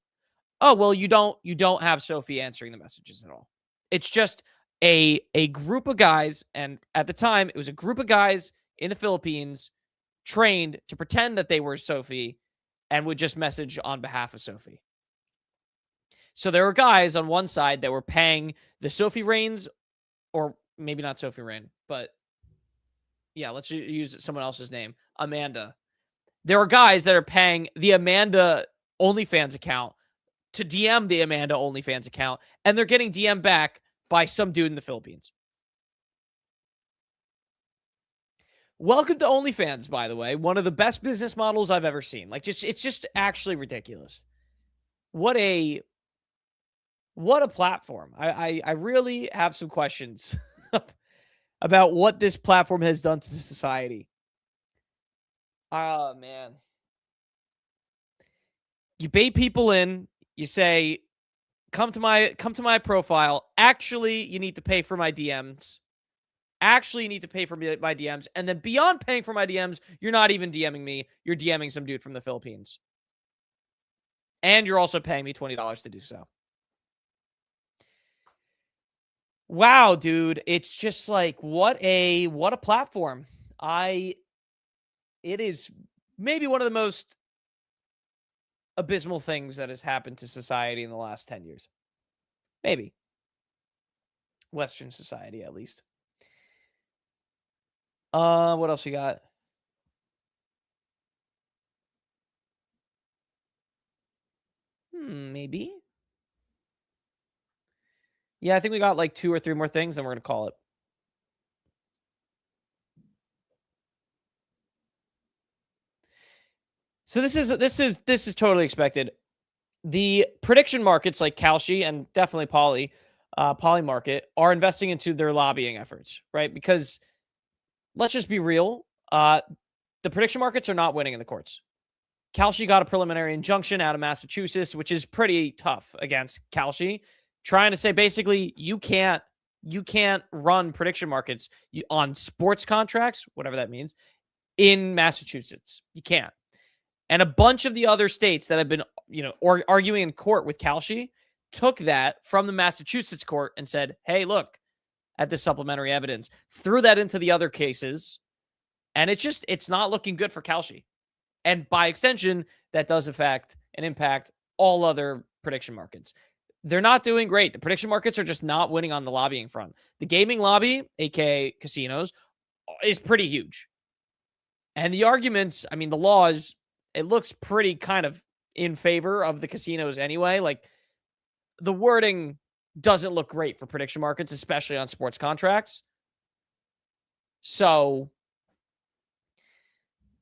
Oh, well, you don't have Sophie answering the messages at all. It's just a group of guys, and at the time, it was a group of guys in the Philippines trained to pretend that they were Sophie and would just message on behalf of Sophie. So there were guys on one side that were paying the Sophie Rains, or maybe not Sophie Rain, but yeah, let's use someone else's name, Amanda. There are guys that are paying the Amanda OnlyFans account to DM the Amanda OnlyFans account, and they're getting DM back by some dude in the Philippines. Welcome to OnlyFans, by the way. One of the best business models I've ever seen. Like, it's just actually ridiculous. What a platform. I really have some questions about what this platform has done to society. Oh, man. You bait people in. You say, come to my profile. Actually, you need to pay for my DMs. Actually, you need to pay for my DMs. And then beyond paying for my DMs, you're not even DMing me. You're DMing some dude from the Philippines. And you're also paying me $20 to do so. Wow, dude. It's just like, what a platform. It is maybe one of the most abysmal things that has happened to society in the last 10 years. Maybe. Western society, at least. What else we got? Maybe. Yeah, I think we got like 2 or 3 more things, and we're gonna call it. So this is totally expected. The prediction markets like Kalshi and definitely Poly Market are investing into their lobbying efforts, right? Because let's just be real. The prediction markets are not winning in the courts. Kalshi got a preliminary injunction out of Massachusetts, which is pretty tough against Kalshi, trying to say basically you can't run prediction markets on sports contracts, whatever that means, in Massachusetts. You can't. And a bunch of the other states that have been, arguing in court with Kalshi took that from the Massachusetts court and said, hey, look, at this supplementary evidence, threw that into the other cases, and it's not looking good for Kalshi. And by extension, that does affect and impact all other prediction markets. They're not doing great. The prediction markets are just not winning on the lobbying front. The gaming lobby, aka casinos, is pretty huge. And the arguments, I mean, the laws, it looks pretty kind of in favor of the casinos anyway. Like, the wording doesn't look great for prediction markets, especially on sports contracts. So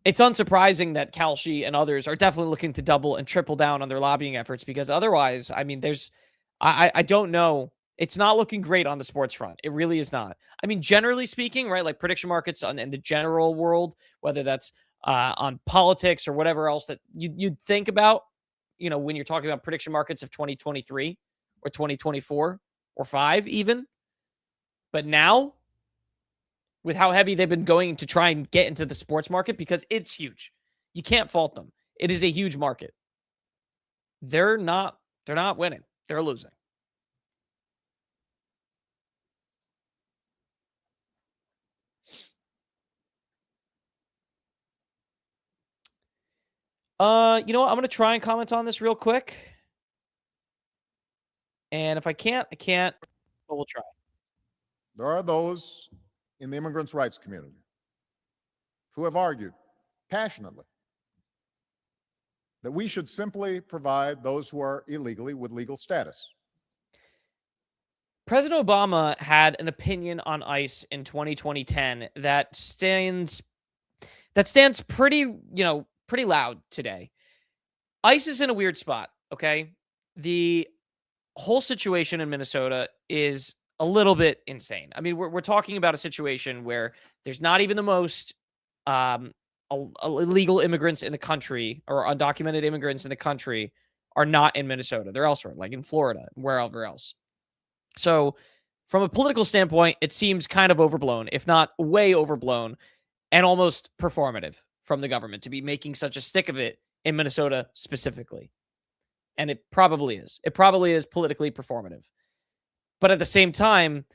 it's unsurprising that Kalshi and others are definitely looking to double and triple down on their lobbying efforts, because otherwise, I mean, I don't know. It's not looking great on the sports front. It really is not. I mean, generally speaking, right, like prediction markets in the general world, whether that's on politics or whatever else that you'd think about, when you're talking about prediction markets of 2023 or 2024 or 5 even. But now, with how heavy they've been going to try and get into the sports market, because it's huge. You can't fault them. It is a huge market. They're not winning. They're losing. You know what? I'm going to try and comment on this real quick. And if I can't, I can't, but we'll try. There are those in the immigrants' rights community who have argued passionately that we should simply provide those who are illegally with legal status. President Obama had an opinion on ICE in 2010 that stands pretty, pretty loud today. ICE is in a weird spot, okay? The whole situation in Minnesota is a little bit insane. I mean, we're talking about a situation where there's not even the most illegal immigrants in the country, or undocumented immigrants in the country are not in Minnesota. They're elsewhere, like in Florida, wherever else. So from a political standpoint, it seems kind of overblown, if not way overblown, and almost performative from the government to be making such a stick of it in Minnesota specifically. And it probably is. It probably is politically performative. But at the same time,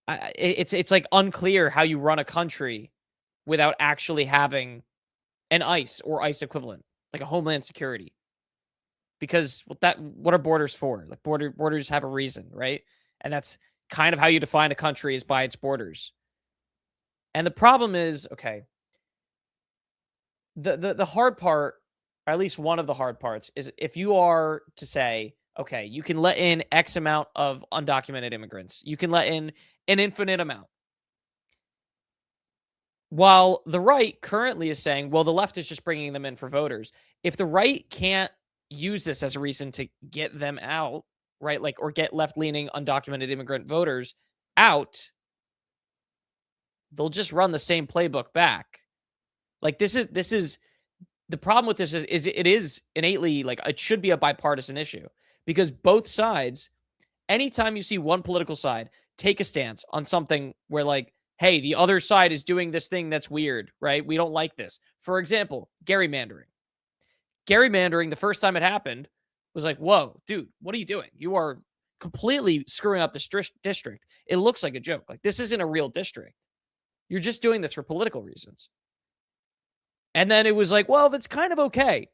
it's like unclear how you run a country without actually having an ICE or ICE equivalent, like a Homeland Security. Because what are borders for? Like borders have a reason, right? And that's kind of how you define a country, is by its borders. And the problem is, okay, the hard part, or at least one of the hard parts, is if you are to say, okay, you can let in X amount of undocumented immigrants, you can let in an infinite amount. While the right currently is saying, well, the left is just bringing them in for voters. If the right can't use this as a reason to get them out, right? Like, or get left-leaning undocumented immigrant voters out, they'll just run the same playbook back. Like, this is the problem with this is it is innately, like, it should be a bipartisan issue, because both sides, anytime you see one political side take a stance on something where, like, hey, the other side is doing this thing that's weird, right? We don't like this. For example, gerrymandering. Gerrymandering, the first time it happened, was like, whoa, dude, what are you doing? You are completely screwing up this district. It looks like a joke. Like, this isn't a real district. You're just doing this for political reasons. And then it was like, well, that's kind of okay.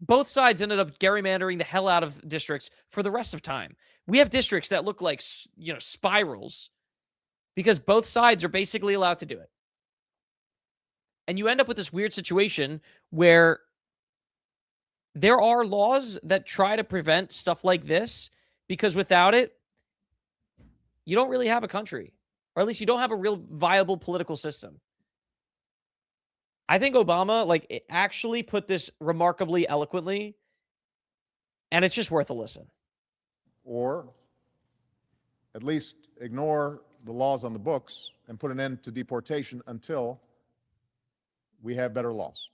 Both sides ended up gerrymandering the hell out of districts for the rest of time. We have districts that look like, spirals, because both sides are basically allowed to do it. And you end up with this weird situation where there are laws that try to prevent stuff like this, because without it, you don't really have a country, or at least you don't have a real viable political system. I think Obama, it actually put this remarkably eloquently, and it's just worth a listen. Or at least ignore the laws on the books and put an end to deportation until we have better laws.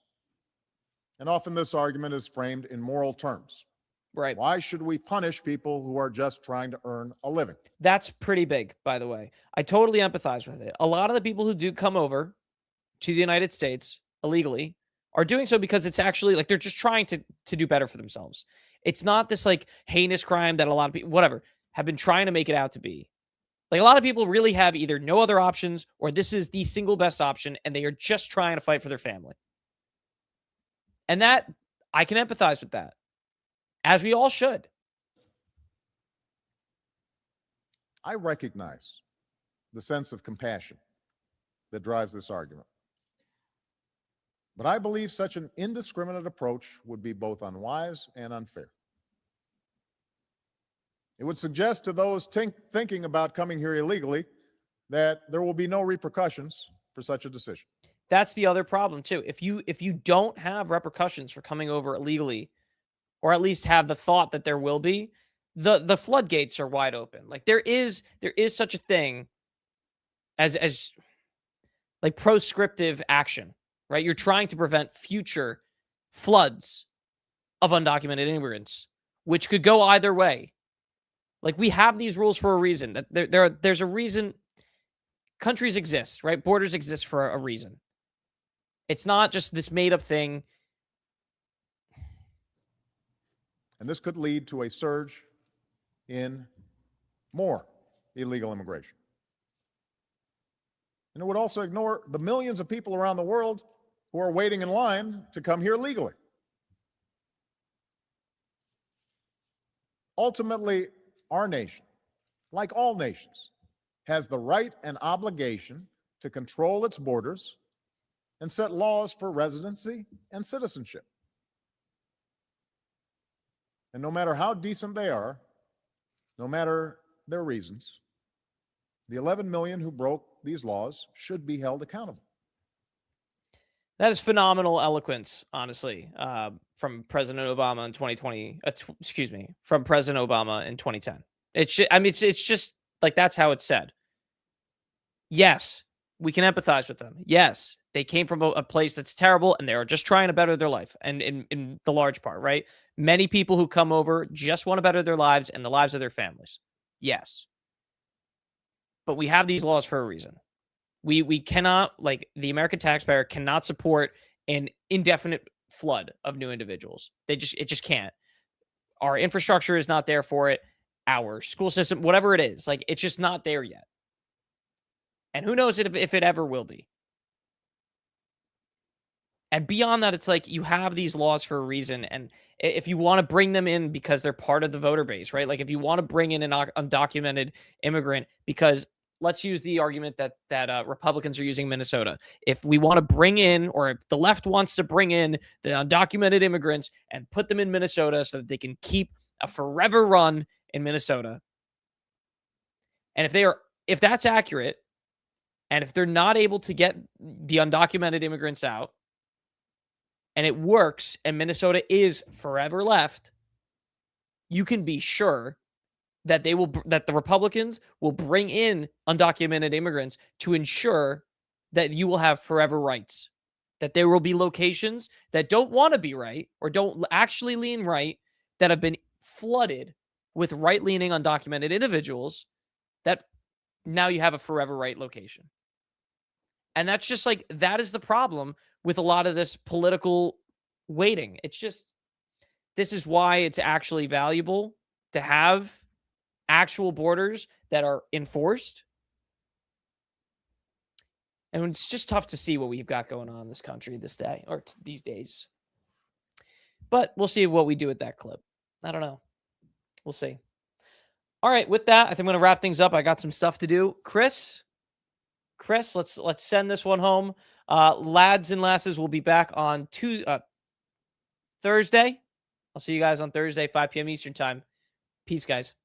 And often this argument is framed in moral terms. Right. Why should we punish people who are just trying to earn a living? That's pretty big, by the way. I totally empathize with it. A lot of the people who do come over to the United States illegally are doing so because it's actually, like, they're just trying to do better for themselves. It's not this, like, heinous crime that a lot of people, whatever, have been trying to make it out to be. Like, a lot of people really have either no other options or this is the single best option, and they are just trying to fight for their family. And that, I can empathize with that, as we all should. I recognize the sense of compassion that drives this argument. But I believe such an indiscriminate approach would be both unwise and unfair. It would suggest to those thinking about coming here illegally that there will be no repercussions for such a decision. That's the other problem too. If you don't have repercussions for coming over illegally, or at least have the thought that there will be, the floodgates are wide open. Like, there is such a thing as like proscriptive action, right? You're trying to prevent future floods of undocumented immigrants, which could go either way. Like, we have these rules for a reason. That there's a reason countries exist, right? Borders exist for a reason. It's not just this made up thing. And this could lead to a surge in more illegal immigration. And it would also ignore the millions of people around the world who are waiting in line to come here legally. Ultimately, our nation, like all nations, has the right and obligation to control its borders and set laws for residency and citizenship. And no matter how decent they are, no matter their reasons, the 11 million who broke these laws should be held accountable. That is phenomenal eloquence, honestly, from President Obama in 2020. From President Obama in 2010. It's just like, that's how it's said. Yes, we can empathize with them. Yes, they came from a place that's terrible, and they are just trying to better their life. And in the large part, right? Many people who come over just want to better their lives and the lives of their families. Yes. But we have these laws for a reason. We cannot, like, the American taxpayer cannot support an indefinite flood of new individuals. It just can't. Our infrastructure is not there for it. Our school system, whatever it is, like, it's just not there yet. And who knows if it ever will be. And beyond that, it's like, you have these laws for a reason. And if you want to bring them in because they're part of the voter base, right? Like, if you want to bring in an undocumented immigrant because, let's use the argument that Republicans are using in Minnesota. If we want to bring in, or if the left wants to bring in the undocumented immigrants and put them in Minnesota so that they can keep a forever run in Minnesota. And if that's accurate, and if they're not able to get the undocumented immigrants out, and it works, and Minnesota is forever left, you can be sure that the Republicans will bring in undocumented immigrants to ensure that you will have forever rights, that there will be locations that don't want to be right or don't actually lean right, that have been flooded with right-leaning undocumented individuals, that now you have a forever right location. And that's just like, that is the problem with a lot of this political waiting. It's just, this is why it's actually valuable to have actual borders that are enforced. And it's just tough to see what we've got going on in this country this day, or these days. But we'll see what we do with that clip. I don't know. We'll see. All right, with that, I think I'm going to wrap things up. I got some stuff to do. Chris, let's send this one home. Lads and lasses will be back on Thursday. I'll see you guys on Thursday, 5 p.m. Eastern time. Peace, guys.